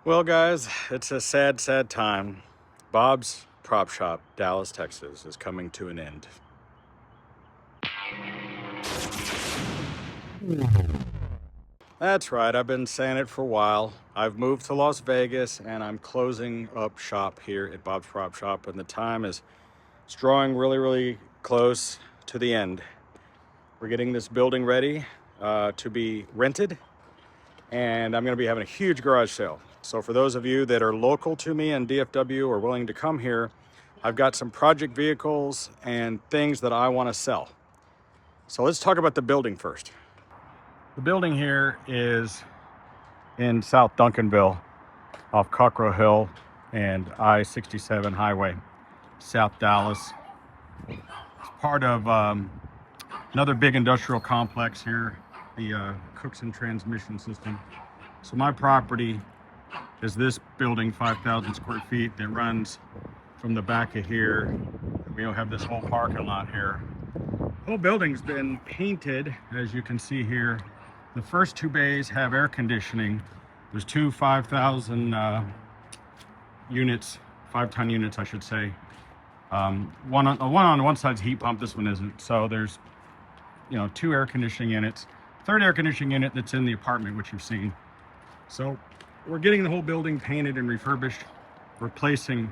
Well, guys, it's a sad, sad time. Bob's Prop Shop, Dallas, Texas, is coming to an end. That's right, I've been saying it for a while. I've moved to Las Vegas and I'm closing up shop here at Bob's Prop Shop, and the time is drawing really, really close to the end. We're getting this building ready to be rented, and I'm going to be having a huge garage sale. So for those of you that are local to me in DFW or willing to come here, I've got some project vehicles and things that I want to sell. So let's talk about the building first. The building here is in South Duncanville off Cockrell Hill and I-67 highway, South Dallas. It's part of another big industrial complex here, the Cookson Transmission System. So my property is this building, 5,000 square feet, that runs from the back of here. We have this whole parking lot here. The whole building's been painted, as you can see here. The first two bays have air conditioning. There's two 5,000 units, 5-ton units, I should say. One on one side's heat pump, this one isn't. So there's, two air conditioning units. Third air conditioning unit that's in the apartment, which you've seen. So we're getting the whole building painted and refurbished, replacing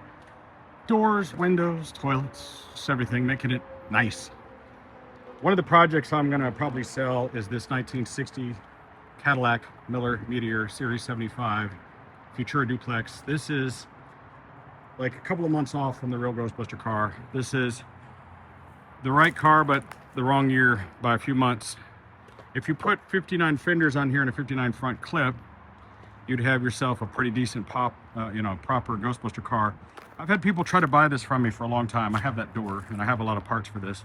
doors, windows, toilets, just everything, making it nice. One of the projects I'm gonna probably sell is this 1960 Cadillac Miller Meteor Series 75 Futura Duplex. This is like a couple of months off from the real Ghostbuster car. This is the right car, but the wrong year by a few months. If you put 59 fenders on here and a 59 front clip, you'd have yourself a pretty decent proper Ghostbuster car. I've had people try to buy this from me for a long time. I have that door and I have a lot of parts for this.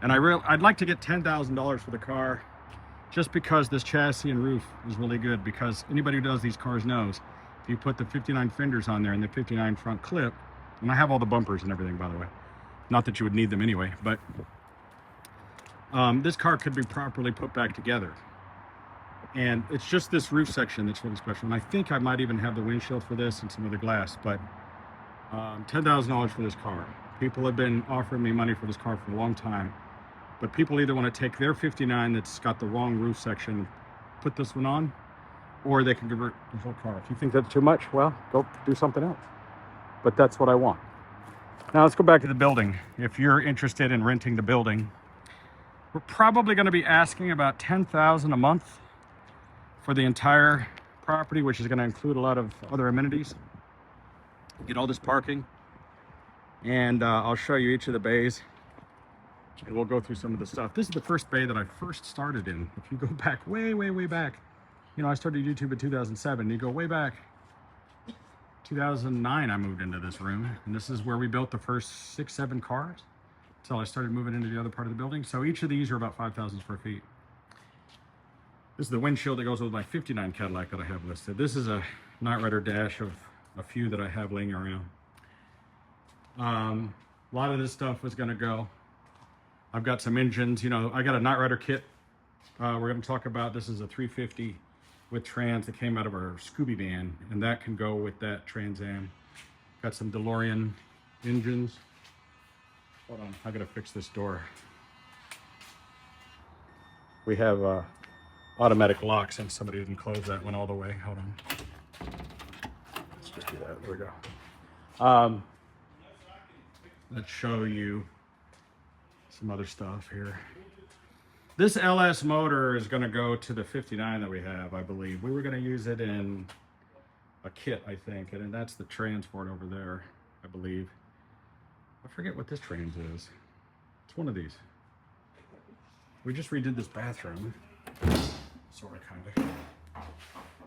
And I'd like to get $10,000 for the car, just because this chassis and roof is really good, because anybody who does these cars knows if you put the 59 fenders on there and the 59 front clip, and I have all the bumpers and everything, by the way. Not that you would need them anyway, but this car could be properly put back together. And it's just this roof section that's really special. And I think I might even have the windshield for this and some other glass, but $10,000 for this car. People have been offering me money for this car for a long time, but people either want to take their 59 that's got the wrong roof section, put this one on, or they can convert the whole car. If you think that's too much, well, go do something else. But that's what I want. Now let's go back to the building. If you're interested in renting the building, we're probably going to be asking about $10,000 a month for the entire property, which is going to include a lot of other amenities. Get all this parking, and I'll show you each of the bays, and we'll go through some of the stuff. This is the first bay that I first started in. If you go back way, way, way back, I started YouTube in 2007. You go way back, 2009, I moved into this room, and this is where we built the first 6-7 cars until I started moving into the other part of the building. So each of these are about 5,000 square feet. This is the windshield that goes with my 59 Cadillac that I have listed. This is a Night Rider dash of a few that I have laying around. A lot of this stuff is gonna go. I've got some engines, I got a Night Rider kit we're gonna talk about. This is a 350 with trans that came out of our Scooby van, and that can go with that Trans Am. Got some DeLorean engines. Hold on, I gotta fix this door. We have automatic locks, and somebody didn't close that one all the way. Hold on. Let's just do that. There we go. Let's show you some other stuff here. This LS motor is going to go to the 59 that we have, I believe. We were going to use it in a kit, I think, and that's the transport over there, I believe. I forget what this trans is. It's one of these. We just redid this bathroom, sort of, kind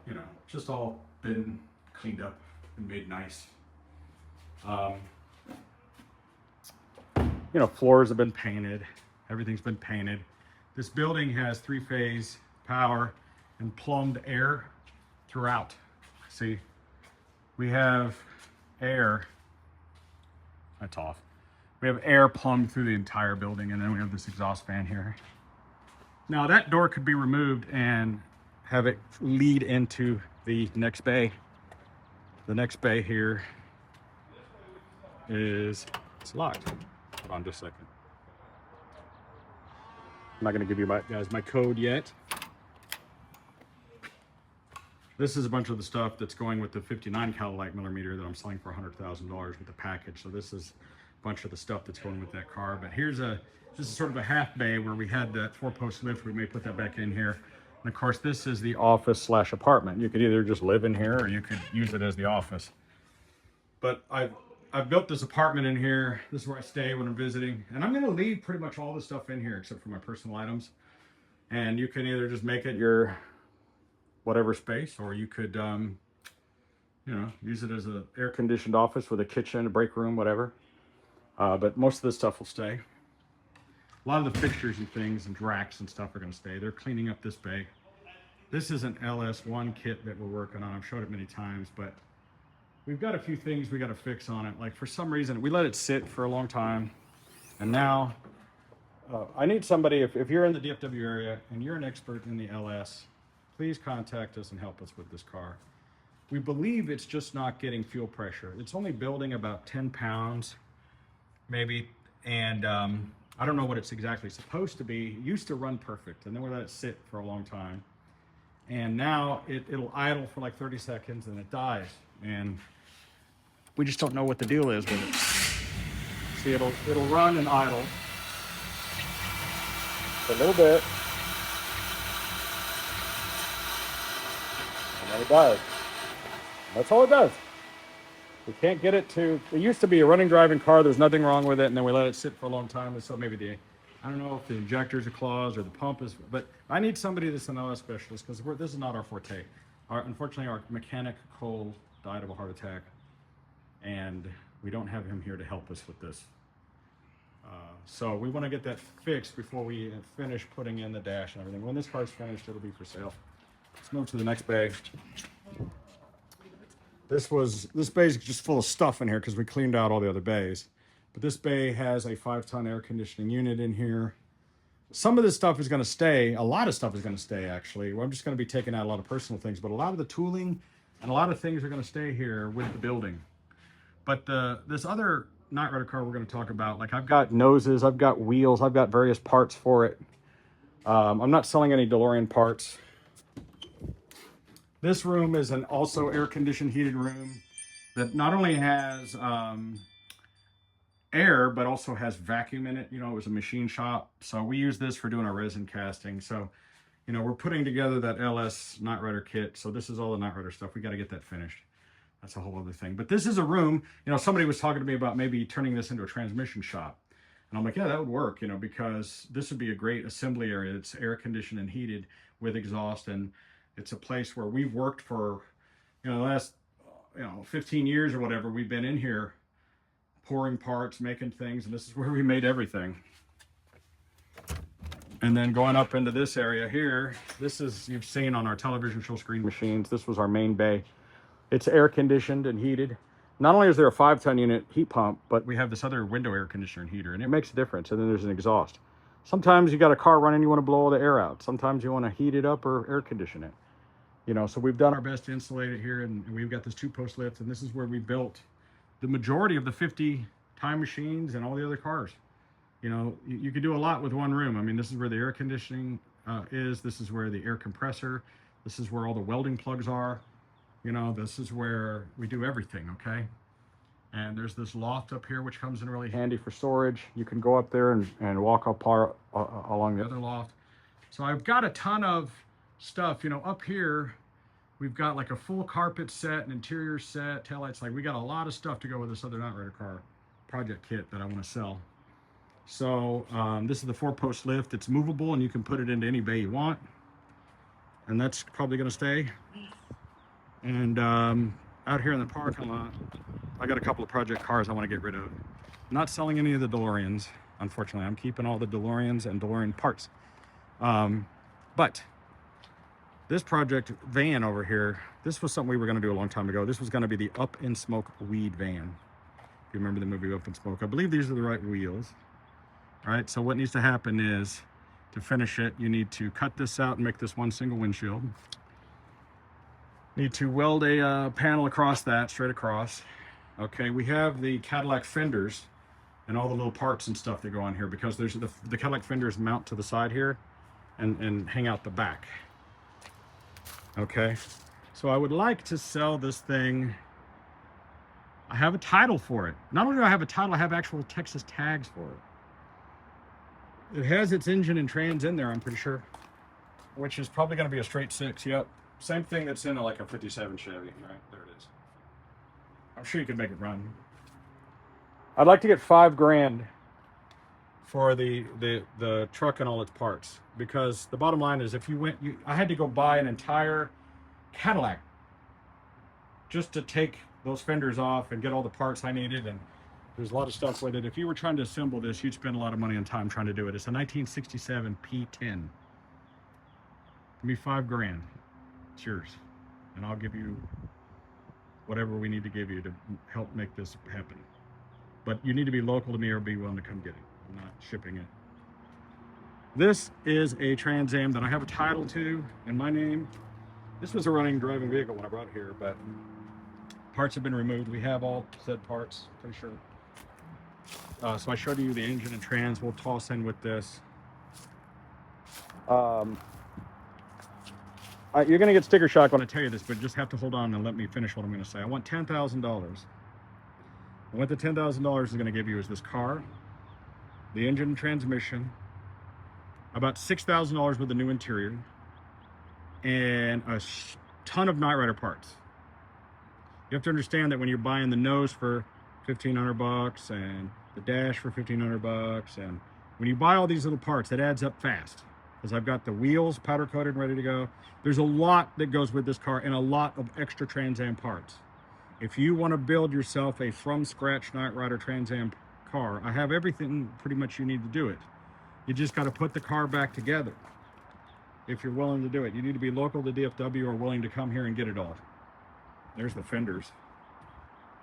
of. Just all been cleaned up and made nice. Floors have been painted. Everything's been painted. This building has 3-phase power and plumbed air throughout. See, we have air. That's off. We have air plumbed through the entire building, and then we have this exhaust fan here. Now that door could be removed and have it lead into the next bay. The next bay here is, it's locked. Hold on just a second. I'm not going to give you guys my code yet. This is a bunch of the stuff that's going with the 59 Cadillac millimeter that I'm selling for $100,000 with the package. So this is a bunch of the stuff that's going with that car. But this is sort of a half bay where we had that 4-post lift. We may put that back in here. And of course, this is the office slash apartment. You could either just live in here or you could use it as the office. But I've built this apartment in here. This is where I stay when I'm visiting. And I'm gonna leave pretty much all the stuff in here except for my personal items. And you can either just make it your whatever space, or you could, you know, use it as an air-conditioned office with a kitchen, a break room, whatever. But most of this stuff will stay. A lot of the fixtures and things and racks and stuff are going to stay. They're cleaning up this bay. This is an LS1 kit that we're working on. I've showed it many times, but we've got a few things we got to fix on it. Like for some reason, we let it sit for a long time, and now I need somebody, if you're in the DFW area and you're an expert in the LS, please contact us and help us with this car. We believe it's just not getting fuel pressure. It's only building about 10 pounds, maybe. And I don't know what it's exactly supposed to be. It used to run perfect, and then we let it sit for a long time. And now it'll idle for like 30 seconds and it dies. And we just don't know what the deal is with it. See, it'll run and idle for a little bit. And then it dies. That's all it does. We can't get it to, it used to be a running driving car, there's nothing wrong with it, and then we let it sit for a long time, and so maybe I don't know if the injectors are clogged or the pump is, but I need somebody that's an LS specialist, because this is not our forte. Unfortunately, our mechanic, Cole, died of a heart attack, and we don't have him here to help us with this. So we want to get that fixed before we finish putting in the dash and everything. When this car's finished, it'll be for sale. Let's move to the next bay. This bay is just full of stuff in here because we cleaned out all the other bays. But this bay has a 5-ton air conditioning unit in here. Some of this stuff is going to stay. A lot of stuff is going to stay, actually. Well, I'm just going to be taking out a lot of personal things, but a lot of the tooling and a lot of things are going to stay here with the building. But this other Night Rider car we're going to talk about, like I've got noses, I've got wheels, I've got various parts for it. I'm not selling any DeLorean parts. This room is an also air-conditioned heated room that not only has air, but also has vacuum in it. You know, it was a machine shop. So we use this for doing our resin casting. So, you know, we're putting together that LS Night Rider kit. So this is all the Night Rider stuff. We got to get that finished. That's a whole other thing. But this is a room, you know, somebody was talking to me about maybe turning this into a transmission shop. And I'm like, yeah, that would work, you know, because this would be a great assembly area. It's air conditioned and heated with exhaust. And it's a place where we've worked for, you know, the last, 15 years or whatever. We've been in here pouring parts, making things, and this is where we made everything. And then going up into this area here, this is, you've seen on our television show screen machines, this was our main bay. It's air conditioned and heated. Not only is there a 5-ton unit heat pump, but we have this other window air conditioner and heater, and it makes a difference. And then there's an exhaust. Sometimes you got a car running, you want to blow all the air out. Sometimes you want to heat it up or air condition it. You know, so we've done our best to insulate it here, and we've got this 2-post lift, and this is where we built the majority of the 50 time machines and all the other cars. You know, you could do a lot with one room. I mean, this is where the air conditioning is. This is where the air compressor. This is where all the welding plugs are. You know, this is where we do everything, okay? And there's this loft up here, which comes in really handy for storage. You can go up there and walk up along the other loft. So I've got a ton of stuff, you know, up here. We've got like a full carpet set, an interior set, taillights. Like we got a lot of stuff to go with this other Night Rider car project kit that I want to sell. So this is the 4-post lift. It's movable and you can put it into any bay you want. And that's probably going to stay. And out here in the parking lot, I got a couple of project cars I want to get rid of. I'm not selling any of the DeLoreans, unfortunately. I'm keeping all the DeLoreans and DeLorean parts. But this project van over here, this was something we were going to do a long time ago. This was going to be the Up in Smoke weed van. If you remember the movie Up in Smoke, I believe these are the right wheels. All right, so what needs to happen is, to finish it, you need to cut this out and make this one single windshield. Need to weld a panel across that, straight across. Okay, we have the Cadillac fenders and all the little parts and stuff that go on here, because there's the Cadillac fenders mount to the side here and hang out the back. Okay, so I would like to sell this thing. I have a title for it. Not only do I have a title, I have actual Texas tags for it. It has its engine and trans in there, I'm pretty sure, which is probably going to be a straight 6. Yep, same thing that's in like a 57 Chevy. Right there it is. I'm sure you could make it run. I'd like to get $5,000 for the truck and all its parts, because the bottom line is, if you went, I had to go buy an entire Cadillac just to take those fenders off and get all the parts I needed, and there's a lot of stuff with it. If you were trying to assemble this, you'd spend a lot of money and time trying to do it. It's a 1967 P10. Give me $5,000. It's yours, and I'll give you whatever we need to give you to help make this happen. But you need to be local to me or be willing to come get it. I'm not shipping it. This is a Trans Am that I have a title to in my name. This was a running driving vehicle when I brought it here, but parts have been removed. We have all said parts, pretty sure. So I showed you the engine and trans. We'll toss in with this. You're going to get sticker shock when I tell you this, but just have to hold on and let me finish what I'm going to say. I want $10,000. And what the $10,000 is going to give you is this car, the engine and transmission, about $6,000 worth of new interior, and a ton of Night Rider parts. You have to understand that when you're buying the nose for $1,500 and the dash for $1,500, and when you buy all these little parts, that adds up fast. Because I've got the wheels powder coated and ready to go. There's a lot that goes with this car and a lot of extra Trans Am parts. If you want to build yourself a from scratch Night Rider Trans Am car, I have everything pretty much you need to do it. You just got to put the car back together. If you're willing to do it, you need to be local to DFW or willing to come here and get it all. There's the fenders,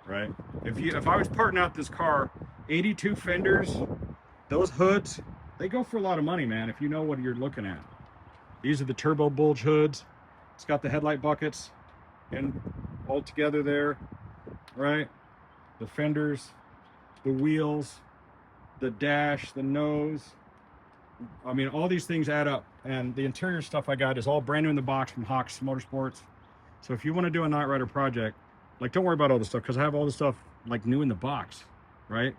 right? If I was parting out this car, 82 fenders, those hoods, they go for a lot of money, man, if you know what you're looking at. These are the turbo bulge hoods. It's got the headlight buckets and all together there, right? The fenders, the wheels, the dash, the nose. I mean, all these things add up. And the interior stuff I got is all brand new in the box from Hawks Motorsports. So if you want to do a Night Rider project, like, don't worry about all this stuff, because I have all this stuff like new in the box, right?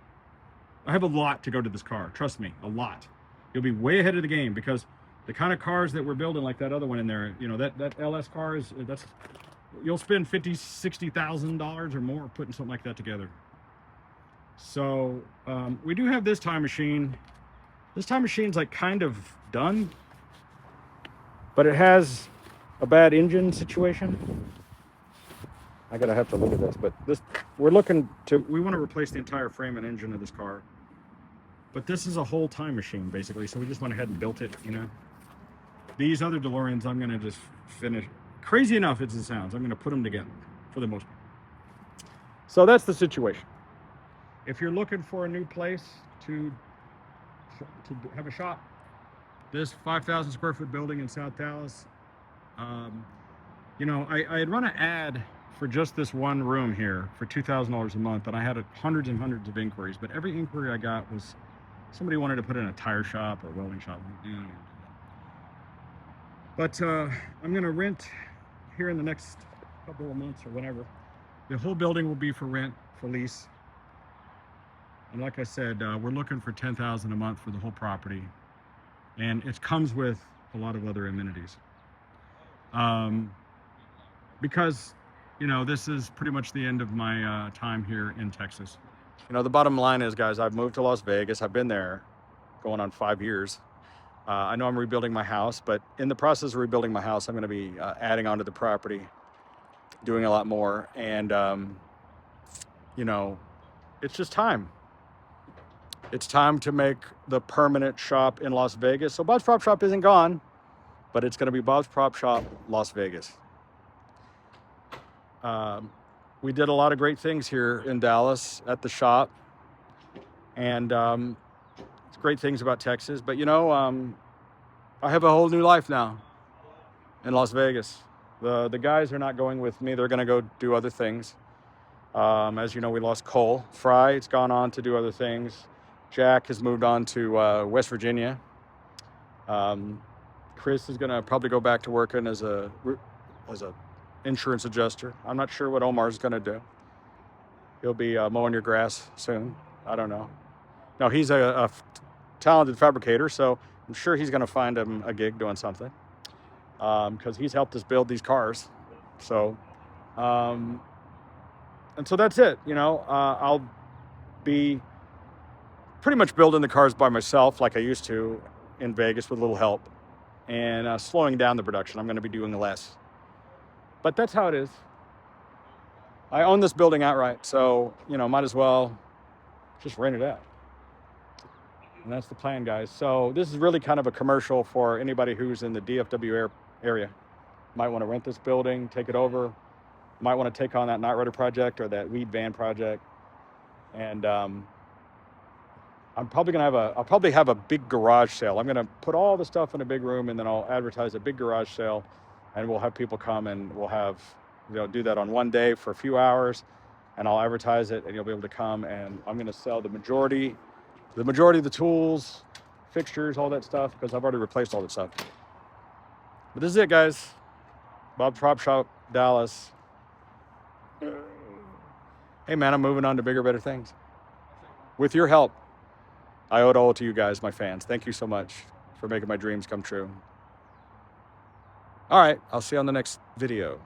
I have a lot to go to this car. Trust me, a lot. You'll be way ahead of the game, because the kind of cars that we're building, like that other one in there, you know, that LS car is, you'll spend $50,000, $60,000 or more putting something like that together. So we do have this time machine. This time machine's like kind of done, but it has a bad engine situation. I gotta have to look at this, but this, we want to replace the entire frame and engine of this car. But this is a whole time machine, basically, so we just went ahead and built it, you know. These other DeLoreans, I'm gonna just finish. Crazy enough as it sounds, I'm gonna put them together for the most part. So that's the situation. If you're looking for a new place to have a shop, this 5,000 square foot building in South Dallas, you know, I had run an ad for just this one room here for $2,000 a month, and I had hundreds and hundreds of inquiries, but every inquiry I got was somebody wanted to put in a tire shop or welding shop. But I'm gonna rent here in the next couple of months or whatever. The whole building will be for rent, for lease. And like I said, we're looking for $10,000 a month for the whole property. And it comes with a lot of other amenities. Because, you know, this is pretty much the end of my time here in Texas. You know, the bottom line is, guys, I've moved to Las Vegas. I've been there going on 5 years. I know I'm rebuilding my house, but in the process of rebuilding my house, I'm going to be adding onto the property, doing a lot more. And, you know, it's just time. It's time to make the permanent shop in Las Vegas. So Bob's Prop Shop isn't gone, but it's going to be Bob's Prop Shop, Las Vegas. We did a lot of great things here in Dallas at the shop, and it's great things about Texas. But, you know, I have a whole new life now in Las Vegas. The guys are not going with me. They're going to go do other things. As you know, we lost Cole. Fry's gone on to do other things. Jack has moved on to West Virginia. Chris is going to probably go back to working as a insurance adjuster. I'm not sure what Omar's going to do. He'll be mowing your grass soon. I don't know. No, he's a talented fabricator, so I'm sure he's going to find him a gig doing something, because he's helped us build these cars. So, and so that's it. You know, I'll be pretty much building the cars by myself like I used to in Vegas with a little help, and slowing down the production. I'm going to be doing less. But that's how it is. I own this building outright, so, you know, might as well just rent it out. And that's the plan, guys. So this is really kind of a commercial for anybody who's in the DFW area. Might want to rent this building, take it over. Might want to take on that Night Rider project or that weed van project. And I'm probably gonna I'll probably have a big garage sale. I'm gonna put all the stuff in a big room, and then I'll advertise a big garage sale, and we'll have people come, and we'll have, you know, do that on one day for a few hours, and I'll advertise it, and you'll be able to come, and I'm gonna sell the majority of the tools, fixtures, all that stuff, because I've already replaced all that stuff. But this is it, guys. Bob's Prop Shop, Dallas. Hey man, I'm moving on to bigger, better things. With your help. I owe it all to you guys, my fans. Thank you so much for making my dreams come true. All right, I'll see you on the next video.